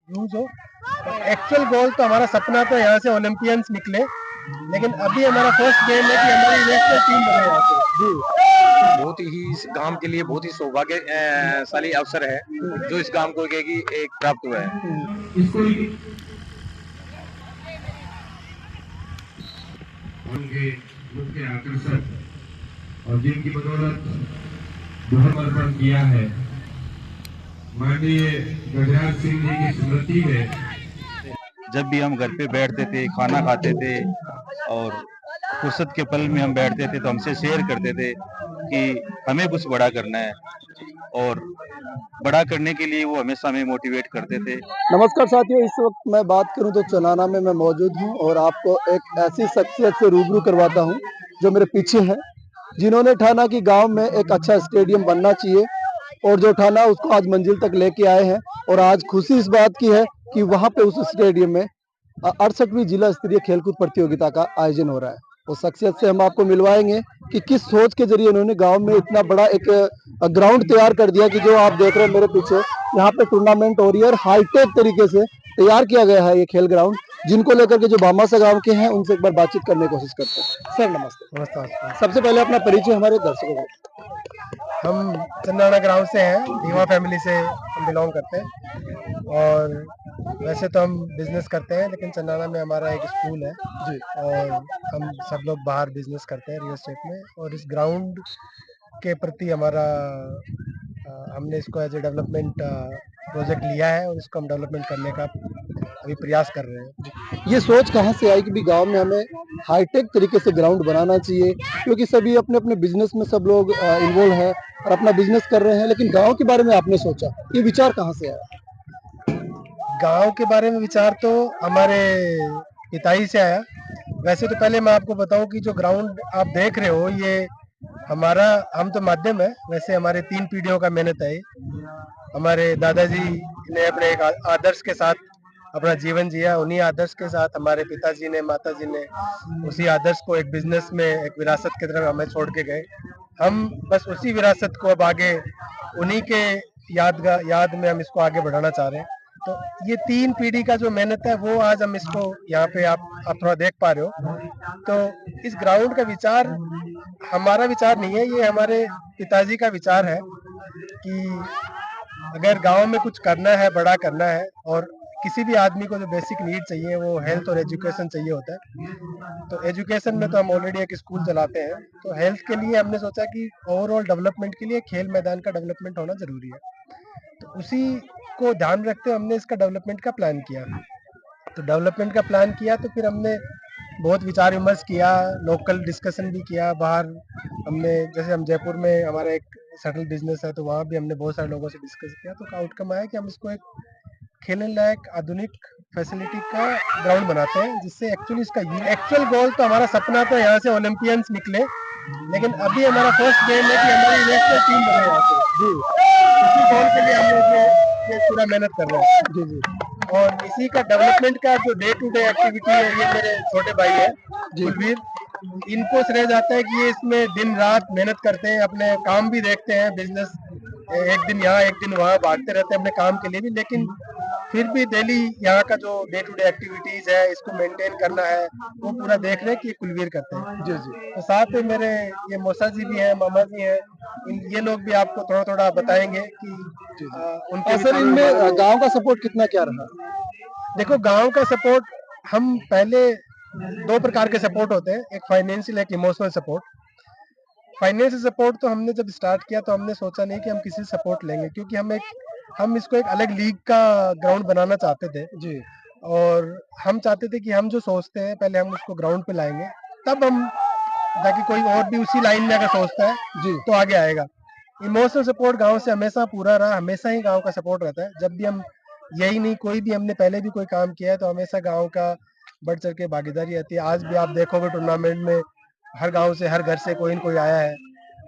Use हो। Actual goal तो हमारा सपना तो यहाँ से ओलंपियंस निकले, लेकिन अभी हमारा फर्स्ट गेम है कि हमारी नेशनल टीम बने यहाँ से। जी, बहुत ही इस गांव के लिए बहुत ही सौभाग्यशाली अवसर है जो इस गांव को एक प्राप्त हुआ है। इसको उनके मुख्य आकर्षक और जिनकी बदौलत समर्पण किया है माननीय गजराज सिंह जी की स्मृति में। जब भी हम घर पे बैठते थे, खाना खाते थे और फुर्सत के पल में हम बैठते थे तो हमसे शेयर करते थे कि हमें कुछ बड़ा करना है और बड़ा करने के लिए वो हमेशा हमें मोटिवेट करते थे। नमस्कार साथियों, इस वक्त मैं बात करूं तो चनाना में मैं मौजूद हूं और आपको एक ऐसी शख्सियत से रूबरू करवाता हूं जो मेरे पीछे है, जिन्होंने ठाना कि गांव में एक अच्छा स्टेडियम बनना चाहिए और जो ठाना उसको आज मंजिल तक लेके आए हैं। और आज खुशी इस बात की है कि वहां पे उस स्टेडियम में 68वीं जिला स्तरीय खेलकूद प्रतियोगिता का आयोजन हो रहा है। उस शख्सियत से हम आपको मिलवाएंगे कि किस सोच के जरिए उन्होंने गांव में इतना बड़ा एक ग्राउंड तैयार कर दिया कि जो आप देख रहे हैं मेरे पीछे, यहाँ पे टूर्नामेंट हो रही है और हाईटेक तरीके से तैयार किया गया है ये खेल ग्राउंड, जिनको लेकर के जो भामासा गांव के हैं उनसे एक बार बातचीत करने की कोशिश करते हैं। सर नमस्ते। नमस्कार। सबसे पहले अपना परिचय हमारे दर्शकों को। हम चंदाना गांव से हैं, धीमा फैमिली से हम बिलोंग करते हैं और वैसे तो हम बिजनेस करते हैं, लेकिन चंदाना में हमारा एक स्कूल है जी, और हम सब लोग बाहर बिजनेस करते हैं रियल एस्टेट में। और इस ग्राउंड के प्रति हमारा हमने इसको एज ए डेवलपमेंट प्रोजेक्ट लिया है और इसको हम डेवलपमेंट करने का अभी प्रयास कर रहे हैं। ये सोच कहाँ से आई कि भी गांव में हमें हाईटेक तरीके से ग्राउंड बनाना चाहिए, क्योंकि सभी अपने अपने बिजनेस में सब लोग इन्वॉल्व हैं और अपना बिजनेस कर रहे हैं, लेकिन गांव के बारे में आपने सोचा, ये विचार कहाँ से आया? गांव के बारे में विचार तो हमारे पिताजी से आया। वैसे तो पहले मैं आपको बताऊं कि जो ग्राउंड आप देख रहे हो ये हमारा, हम तो माध्यम है, वैसे हमारे 3 पीढ़ियों का मेहनत है। हमारे दादाजी ने अपने एक आदर्श के साथ अपना जीवन जिया, उन्हीं आदर्श के साथ हमारे पिताजी ने, माताजी ने उसी आदर्श को एक बिजनेस में एक विरासत की तरह हमें छोड़ के गए। हम बस उसी विरासत को अब आगे उन्हीं के याद में हम इसको आगे बढ़ाना चाह रहे हैं। तो ये 3 पीढ़ी का जो मेहनत है वो आज हम इसको यहाँ पे आप थोड़ा देख पा रहे हो। तो इस ग्राउंड का विचार हमारा विचार नहीं है, ये हमारे पिताजी का विचार है कि अगर गांव में कुछ करना है, बड़ा करना है, और किसी भी आदमी को जो बेसिक नीड चाहिए वो हेल्थ और एजुकेशन चाहिए होता है। तो एजुकेशन में तो हम ऑलरेडी एक स्कूल चलाते हैं, तो हेल्थ के लिए हमने सोचा कि ओवरऑल डेवलपमेंट के लिए खेल मैदान का डेवलपमेंट होना जरूरी है। तो उसी को ध्यान रखते हुए हमने इसका डेवलपमेंट का प्लान किया। तो डेवलपमेंट का प्लान किया तो फिर हमने बहुत विचार विमर्श किया, लोकल डिस्कशन भी किया, बाहर हमने, जैसे हम जयपुर में हमारा एक सेटल बिजनेस है तो वहाँ भी हमने बहुत सारे लोगों से डिस्कस किया। तो आउटकम आया कि हम इसको एक खेलने लायक आधुनिक फैसिलिटी का ग्राउंड बनाते हैं, जिससे एक्चुअली इसका एक्चुअल गोल तो हमारा सपना तो यहाँ से ओलंपियंस निकले, लेकिन अभी हमारा फर्स्ट गेम है कि हमारी नेशनल टीम बने यहाँ से। जी, इसी गोल के लिए हम लोग ये पूरा मेहनत कर रहे हैं। जी जी। और इसी का डेवलपमेंट का जो डे टू डे एक्टिविटी है, ये मेरे छोटे भाई है कुलवीर, इनको श्रेय जाता है कि ये इसमें दिन रात मेहनत करते हैं, अपने काम भी देखते हैं, बिजनेस एक दिन यहाँ एक दिन वहाँ भागते रहते हैं अपने काम के लिए भी, लेकिन फिर भी डेली यहाँ का जो डे टू डे एक्टिविटीज है इसको मेंटेन करना है वो पूरा देख रहे हैं कि कुलवीर करते हैं। जी जी। तो साथ में मेरे ये मौसा जी भी हैं, मामा जी हैं, ये लोग भी आपको थोड़ा थोड़ा बताएंगे कि उनके सर इनमें गांव का सपोर्ट कितना क्या रहा? देखो, गांव का सपोर्ट, हम पहले 2 प्रकार के सपोर्ट होते हैं, एक फाइनेंशियल, एक इमोशनल सपोर्ट। फाइनेंशियल सपोर्ट तो हमने जब स्टार्ट किया तो हमने सोचा नहीं कि हम किसी से सपोर्ट लेंगे, क्योंकि हम इसको एक अलग लीग का ग्राउंड बनाना चाहते थे जी। और हम चाहते थे कि हम जो सोचते हैं पहले हम उसको ग्राउंड पे लाएंगे, तब हम, ताकि कोई और भी उसी लाइन में अगर सोचता है जी तो आगे आएगा। इमोशनल सपोर्ट गांव से हमेशा पूरा रहा, हमेशा ही गांव का सपोर्ट रहता है। जब भी हम, यही नहीं, कोई भी हमने पहले भी कोई काम किया है तो हमेशा गांव का बढ़ चढ़ के भागीदारी रहती है। आज भी आप देखोगे टूर्नामेंट में हर गांव से, हर घर से कोई न कोई आया है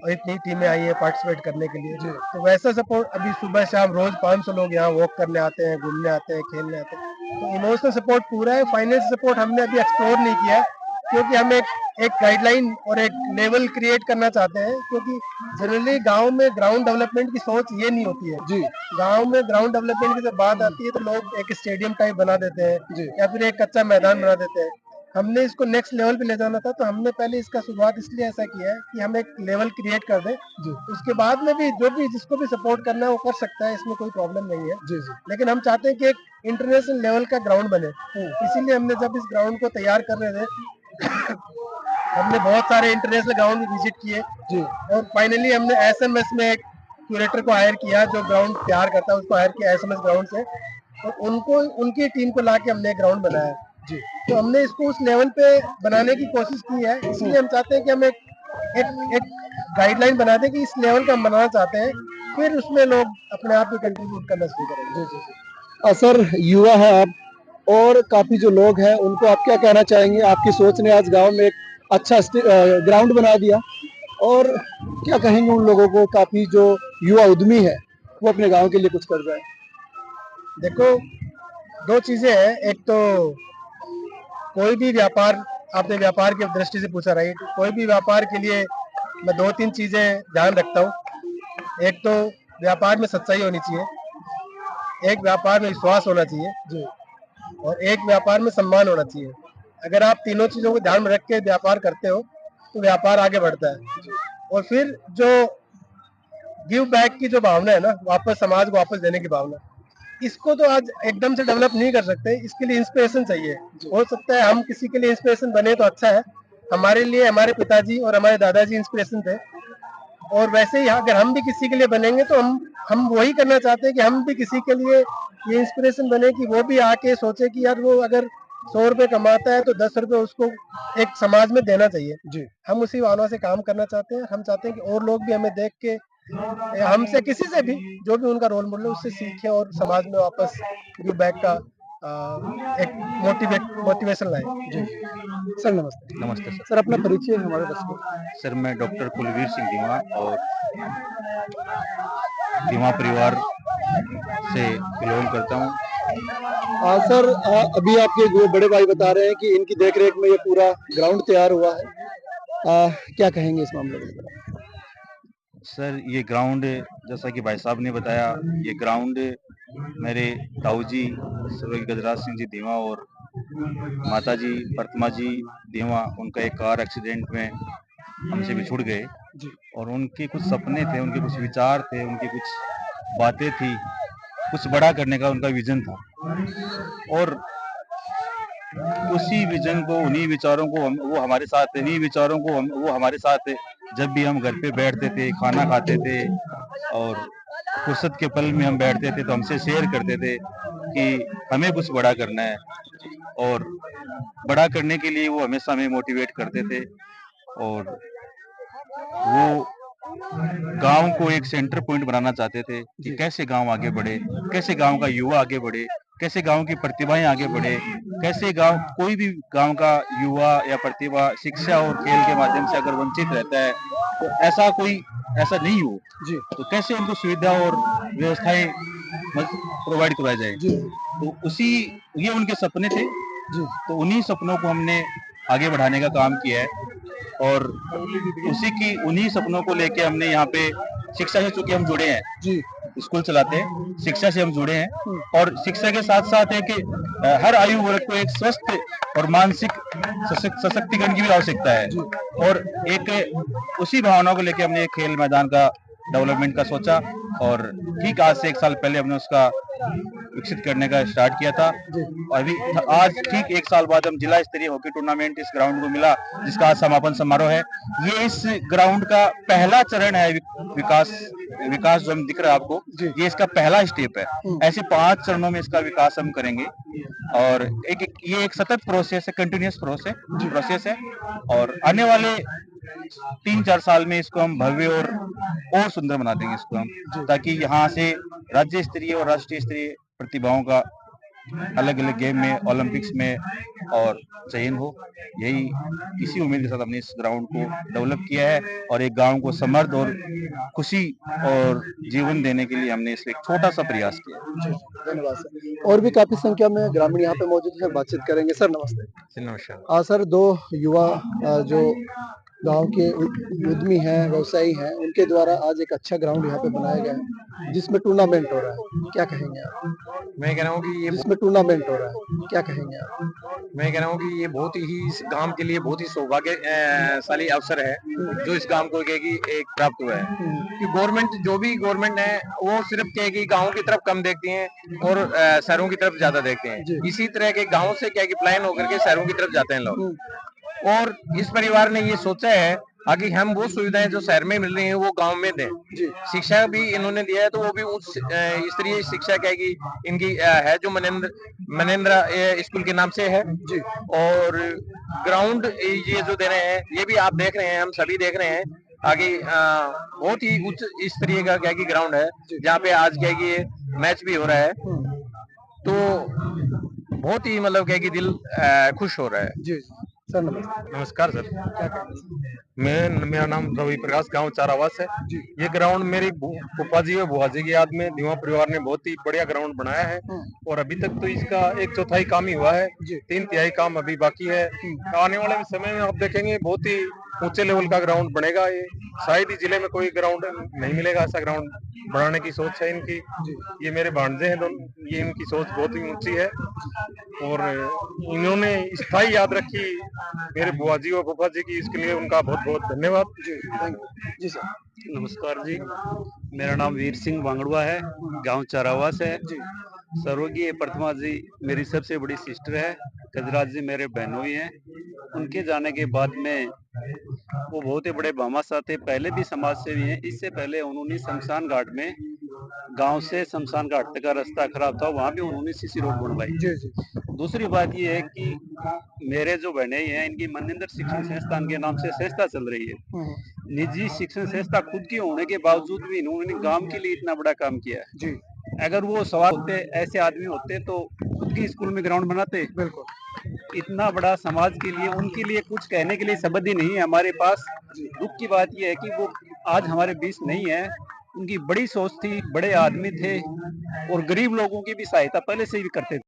और इतनी टीमें आई है पार्टिसिपेट करने के लिए। तो वैसा सपोर्ट अभी सुबह शाम रोज 500 लोग यहाँ वॉक करने आते हैं, घूमने आते हैं, खेलने आते हैं। तो इमोशनल सपोर्ट पूरा है। फाइनेंशियल सपोर्ट हमने अभी एक्सप्लोर नहीं किया है, क्योंकि हम एक गाइडलाइन और एक लेवल क्रिएट करना चाहते हैं, क्योंकि जनरली गांव में ग्राउंड डेवलपमेंट की सोच ये नहीं होती है जी गांव में ग्राउंड डेवलपमेंट की जब बात आती है तो लोग एक स्टेडियम टाइप बना देते हैं जी या फिर एक कच्चा मैदान बना देते हैं। हमने इसको नेक्स्ट लेवल पे ले जाना था, तो हमने पहले इसका शुरुआत इसलिए ऐसा किया है कि हम एक लेवल क्रिएट कर दें। जी उसके बाद में भी जो भी जिसको भी सपोर्ट करना है वो कर सकता है, इसमें कोई प्रॉब्लम नहीं है। जी जी लेकिन हम चाहते हैं कि एक इंटरनेशनल लेवल का ग्राउंड बने, इसीलिए हमने जब इस ग्राउंड को तैयार कर रहे थे हमने बहुत सारे इंटरनेशनल ग्राउंड भी विजिट किए जी और फाइनली हमने एसएमएस में एक क्यूरेटर को हायर किया जो ग्राउंड तैयार करता है, उसको हायर किया एसएमएस ग्राउंड से और उनको उनकी टीम को लाके हमने ग्राउंड बनाया। जी तो हमने इसको उस लेवल पे बनाने की कोशिश की है, इसलिए हम चाहते हैं कि हम एक गाइडलाइन बना दें कि इस लेवल का हम बनाना चाहते हैं, फिर उसमें लोग अपने आप ही कंट्रीब्यूट करना शुरू करेंगे। जी जी सर, युवा है आप और काफी जो लोग हैं उनको आप क्या कहना चाहेंगे? आपकी सोच ने आज गांव में एक अच्छा ग्राउंड बना दिया और क्या कहेंगे उन लोगों को, काफी जो युवा उद्यमी है वो अपने गांव के लिए कुछ कर रहा है? देखो, दो चीजें हैं, एक तो कोई भी व्यापार, आपने व्यापार की दृष्टि से पूछा, राइट? कोई भी व्यापार के लिए मैं दो तीन चीजें ध्यान रखता हूँ। एक तो व्यापार में सच्चाई होनी चाहिए, एक व्यापार में विश्वास होना चाहिए जी और एक व्यापार में सम्मान होना चाहिए। अगर आप तीनों चीजों को ध्यान में रख के व्यापार करते हो तो व्यापार आगे बढ़ता है। और फिर जो गिव बैक की जो भावना है ना, वापस समाज को वापस देने की भावना, इसको तो आज एकदम से डेवलप नहीं कर सकते, इसके लिए इंस्पिरेशन चाहिए। हो सकता है हम किसी के लिए इंस्पिरेशन बने तो अच्छा है, हमारे लिए हमारे पिताजी और हमारे दादाजी इंस्पिरेशन थे और वैसे ही अगर हम भी किसी के लिए बनेंगे तो हम वही करना चाहते हैं कि हम भी किसी के लिए ये इंस्पिरेशन बने कि वो भी आके सोचे कि यार वो अगर 100 रुपए कमाता है तो 10 रुपए उसको एक समाज में देना चाहिए। जी हम उसी भावना से काम करना चाहते हैं। हम चाहते हैं कि और लोग भी हमें देख के हमसे किसी से भी जो भी उनका रोल मॉडल है उससे सीखे और समाज में वापस गिव बैक का एक मोटिवेशन लाए। जी सर, नमस्ते। नमस्ते सर। सर, अपना परिचय हमारे दर्शकों को। सर मैं डॉक्टर कुलवीर सिंह धीमा और धीमा परिवार से बिलोंग करता हूँ। सर, अभी आपके वो बड़े भाई बता रहे हैं कि इनकी देखरेख में ये पूरा ग्राउंड तैयार हुआ है। क्या कहेंगे इस मामले में? सर ये ग्राउंड, जैसा कि भाई साहब ने बताया, ये ग्राउंड मेरे ताऊजी स्वर्गीय गजराज सिंह जी धीमा और माताजी प्रतिमा जी धीमा, उनका एक कार एक्सीडेंट में हमसे बिछुड़ गए जी और उनके कुछ सपने थे, उनके कुछ विचार थे, उनकी कुछ बातें थी, कुछ बड़ा करने का उनका विजन था और उसी विजन को, उन्हीं विचारों को वो हमारे साथ थे, इन्हीं विचारों को वो हमारे साथ थे जब भी हम घर पे बैठते थे, खाना खाते थे और फुर्सत के पल में हम बैठते थे तो हमसे शेयर करते थे कि हमें कुछ बड़ा करना है और बड़ा करने के लिए वो हमेशा हमें मोटिवेट करते थे और वो गांव को एक सेंटर पॉइंट बनाना चाहते थे कि कैसे गांव आगे बढ़े, कैसे गांव का युवा आगे बढ़े, कैसे गांव की प्रतिभाएं आगे बढ़े, कैसे गांव, कोई भी गांव का युवा या प्रतिभा शिक्षा और खेल के माध्यम से अगर वंचित रहता है तो ऐसा नहीं हो, जी तो कैसे उनको सुविधा और व्यवस्थाएं प्रोवाइड करवाई जाए। जी तो ये उनके सपने थे, जी तो उन्हीं सपनों को हमने आगे बढ़ाने का काम किया है और उन्हीं सपनों को लेके हमने यहाँ पे शिक्षा से, चूंकि हम जुड़े हैं, जी स्कूल चलाते हैं, शिक्षा से हम जुड़े हैं और शिक्षा के साथ साथ है कि हर आयु वर्ग को एक स्वस्थ और मानसिक सशक्तिकरण की भी आवश्यकता है और एक उसी भावना को लेके हमने एक खेल मैदान का डेवलपमेंट का सोचा और ठीक आज से 1 साल पहले हमने उसका विकसित करने का स्टार्ट किया था। अभी आज ठीक 1 साल बाद हम जिला स्तरीय हॉकी टूर्नामेंट इस ग्राउंड को मिला, जिसका आज समापन समारोह है। ये इस ग्राउंड का पहला चरण है, विकास जो हम दिख रहा है आपको, ये इसका पहला स्टेप है। ऐसे 5 चरणों में इसका विकास हम करेंगे और ये एक सतत प्रोसेस है, कंटिन्यूअस प्रोसेस है और आने वाले 3-4 साल में इसको हम भव्य और सुंदर बना देंगे इसको हम, ताकि यहाँ से राज्य स्तरीय और राष्ट्रीय स्तरीय प्रतिभाओं का अलग अलग गेम में, ओलंपिक्स में और चयन हो। यही इसी उम्मीद के साथ हमने इस ग्राउंड को डेवलप किया है और एक गांव को समृद्ध और खुशी और जीवन देने के लिए हमने इसमें एक छोटा सा प्रयास किया है। धन्यवाद सर। और भी काफी संख्या में ग्रामीण यहाँ पे मौजूद है, बातचीत करेंगे। सर नमस्ते। नमस्कार। सर, दो युवा जो गांव के उद्यमी हैं, व्यवसायी हैं, उनके द्वारा आज एक अच्छा ग्राउंड यहाँ पे बनाया गया है जिसमें टूर्नामेंट हो रहा है, क्या कहेंगे आप? मैं कह रहा हूँ कि ये जिसमें टूर्नामेंट हो रहा है, क्या कहेंगे आप? मैं कह रहा हूँ कि ये बहुत ही इस गांव के लिए बहुत ही सौभाग्यशाली अवसर है जो इस गांव को कहेगी एक प्राप्त हुआ है कि गवर्नमेंट जो भी गवर्नमेंट है वो सिर्फ कहेगी गाँव की तरफ कम देखती है और शहरों की तरफ ज्यादा देखते हैं। इसी तरह के गाँव से क्या प्लान होकर के शहरों की तरफ जाते हैं लोग, और इस परिवार ने ये सोचा है आगे हम वो सुविधाएं जो शहर में मिल रही हैं वो गांव में दें। शिक्षा भी इन्होंने दिया है तो वो भी उच्च स्तरीय शिक्षा कहेगी इनकी है जो मनेंद्रा स्कूल के नाम से है। और ग्राउंड ये जो दे रहे हैं ये भी आप देख रहे हैं, हम सभी देख रहे हैं। आगे बहुत ही उच्च स्तरीय का क्या ग्राउंड है जहाँ पे आज क्या ये मैच भी हो रहा है, तो बहुत ही मतलब क्या दिल खुश हो रहा है। जी सर नमस्ते। नमस्कार सर। क्या कहेंगे? मेरा नाम रवि प्रकाश, गांव चारावास है। ये ग्राउंड मेरी फूफा जी और बुआ जी की याद में धीमा परिवार ने बहुत ही बढ़िया ग्राउंड बनाया है और अभी तक तो इसका 1/4 काम ही हुआ है, 3/3 काम अभी बाकी है। आने वाले समय में आप देखेंगे बहुत ही ऊंचे लेवल का ग्राउंड बनेगा। ये शायद ही जिले में कोई ग्राउंड नहीं मिलेगा ऐसा ग्राउंड बनाने की सोच है इनकी। ये मेरे भांजे हैं दोनों, ये इनकी सोच बहुत ही ऊंची है और इन्होंने स्थायी याद रखी मेरे बुआ जी और फूफा जी की, इसके लिए उनका बहुत बहुत धन्यवाद। जी सर। नमस्कार जी, मेरा नाम वीर सिंह वांगड़ुआ है, गांव चारावास है। सर्वगीय प्रतिमा जी मेरी सबसे बड़ी सिस्टर है, गजराज जी मेरे बहनोई हैं। उनके जाने के बाद में वो बहुत ही बड़े भामाशाह थे, पहले भी समाज सेवी हैं। इससे पहले उन्होंने शमशान घाट में, गांव से शमशान घाट तक का रास्ता खराब था, वहां भी उन्होंने सीसी रोड बनवाई। दूसरी बात ये है कि मेरे जो बहने हैं इनकी मनिंदर शिक्षण संस्थान के नाम से संस्था चल रही है। निजी शिक्षण संस्था खुद की होने के बावजूद भी इन्होंने गांव के लिए इतना बड़ा काम किया है। अगर वो सवाल होते, ऐसे आदमी होते तो खुद की स्कूल में ग्राउंड बनाते। बिल्कुल। इतना बड़ा समाज के लिए, उनके लिए कुछ कहने के लिए शब्द ही नहीं है हमारे पास। दुख की बात यह है कि वो आज हमारे बीच नहीं है। उनकी बड़ी सोच थी, बड़े आदमी थे और गरीब लोगों की भी सहायता पहले से ही करते थे।